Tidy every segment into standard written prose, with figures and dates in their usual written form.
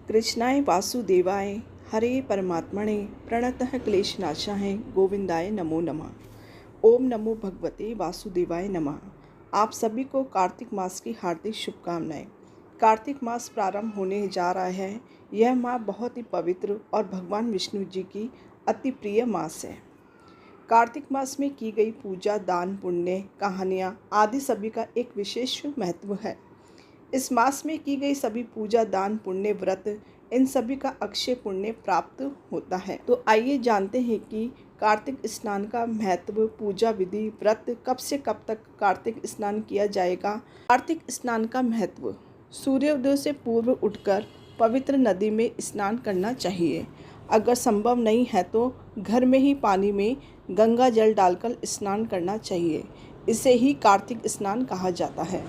कृष्णाय वासुदेवाय हरे परमात्मने प्रणतः क्लेशनाशाय गोविंदाय नमो नमः। ओम नमो भगवते वासुदेवाय नमः। आप सभी को कार्तिक मास की हार्दिक शुभकामनाएं। कार्तिक मास प्रारंभ होने जा रहा है। यह माह बहुत ही पवित्र और भगवान विष्णु जी की अति प्रिय मास है। कार्तिक मास में की गई पूजा, दान, पुण्य, कहानियाँ आदि सभी का एक विशेष महत्व है। इस मास में की गई सभी पूजा, दान, पुण्य, व्रत, इन सभी का अक्षय पुण्य प्राप्त होता है। तो आइए जानते हैं कि कार्तिक स्नान का महत्व, पूजा विधि, व्रत, कब से कब तक कार्तिक स्नान किया जाएगा। कार्तिक स्नान का महत्व। सूर्योदय से पूर्व उठकर पवित्र नदी में स्नान करना चाहिए। अगर संभव नहीं है तो घर में ही पानी में गंगा जल डालकर स्नान करना चाहिए। इसे ही कार्तिक स्नान कहा जाता है।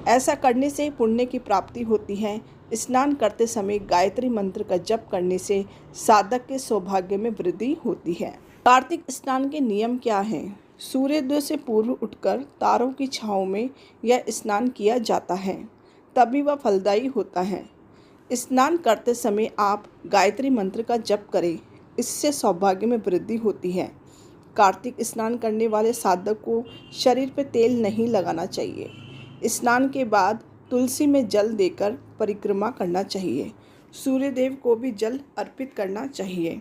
ऐसा करने से पुण्य की प्राप्ति होती है। स्नान करते समय गायत्री मंत्र का जप करने से साधक के सौभाग्य में वृद्धि होती है। कार्तिक स्नान के नियम क्या हैं? सूर्योदय से पूर्व उठकर तारों की छाँव में यह स्नान किया जाता है, तभी वह फलदायी होता है। स्नान करते समय आप गायत्री मंत्र का जप करें, इससे सौभाग्य में वृद्धि होती है। कार्तिक स्नान करने वाले साधक को शरीर पर तेल नहीं लगाना चाहिए। स्नान के बाद तुलसी में जल देकर परिक्रमा करना चाहिए। सूर्यदेव को भी जल अर्पित करना चाहिए।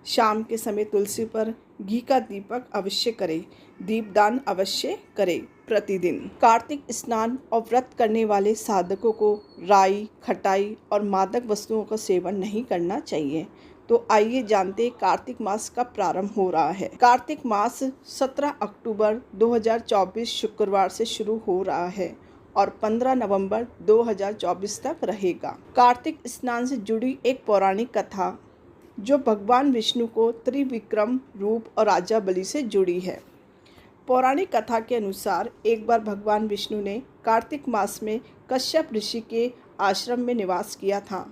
शाम के समय तुलसी पर घी का दीपक अवश्य करें। दीपदान अवश्य करें प्रतिदिन। कार्तिक स्नान और व्रत करने वाले साधकों को राई, खटाई और मादक वस्तुओं का सेवन नहीं करना चाहिए। तो आइए जानते कार्तिक मास कब प्रारंभ हो रहा है। कार्तिक मास 17 अक्टूबर 2024 शुक्रवार से शुरू हो रहा है और 15 नवंबर 2024 तक रहेगा। कार्तिक स्नान से जुड़ी एक पौराणिक कथा जो भगवान विष्णु को त्रिविक्रम रूप और राजा बलि से जुड़ी है। पौराणिक कथा के अनुसार एक बार भगवान विष्णु ने कार्तिक मास में कश्यप ऋषि के आश्रम में निवास किया था।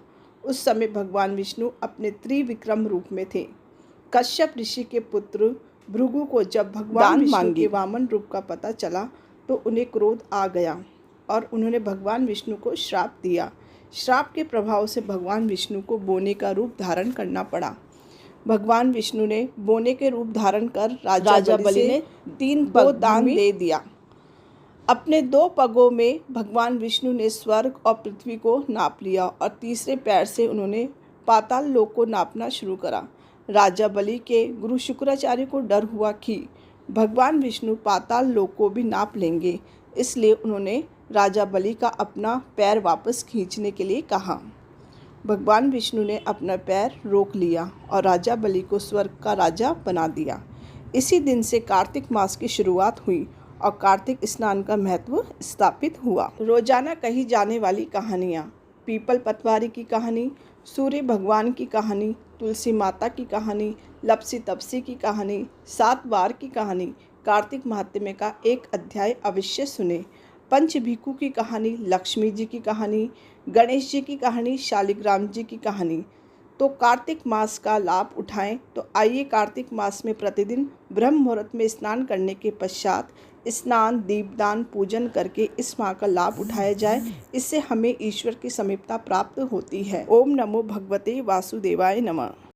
उस समय भगवान विष्णु अपने त्रिविक्रम रूप में थे। कश्यप ऋषि के पुत्र भृगु को जब भगवान विष्णु के वामन रूप का पता चला तो उन्हें क्रोध आ गया और उन्होंने भगवान विष्णु को श्राप दिया। श्राप के प्रभाव से भगवान विष्णु को बोने का रूप धारण करना पड़ा। भगवान विष्णु ने बोने के रूप धारण कर राजा बलि ने 3 पग दान दे दिया। अपने 2 पगों में भगवान विष्णु ने स्वर्ग और पृथ्वी को नाप लिया और तीसरे पैर से उन्होंने पाताल लोक को नापना शुरू करा। राजा बलि के गुरु शुक्राचार्य को डर हुआ कि भगवान विष्णु पाताल लोक को भी नाप लेंगे, इसलिए उन्होंने राजा बलि का अपना पैर वापस खींचने के लिए कहा। भगवान विष्णु ने अपना पैर रोक लिया और राजा बलि को स्वर्ग का राजा बना दिया। इसी दिन से कार्तिक मास की शुरुआत हुई और कार्तिक स्नान का महत्व स्थापित हुआ। रोजाना कही जाने वाली कहानियाँ: पीपल पतवारी की कहानी, सूर्य भगवान की कहानी, तुलसी माता की कहानी, लपसी तपसी की कहानी, 7 बार की कहानी, कार्तिक महात्म्य का एक अध्याय अवश्य सुने। पंचभिखु की कहानी, लक्ष्मी जी की कहानी, गणेश जी की कहानी, शालिग्राम जी की कहानी। तो कार्तिक मास का लाभ उठाएं। तो आइए कार्तिक मास में प्रतिदिन ब्रह्म मुहूर्त में स्नान करने के पश्चात स्नान, दीपदान, पूजन करके इस माह का लाभ उठाया जाए। इससे हमें ईश्वर की समीपता प्राप्त होती है। ओम नमो भगवते वासुदेवाय नमः।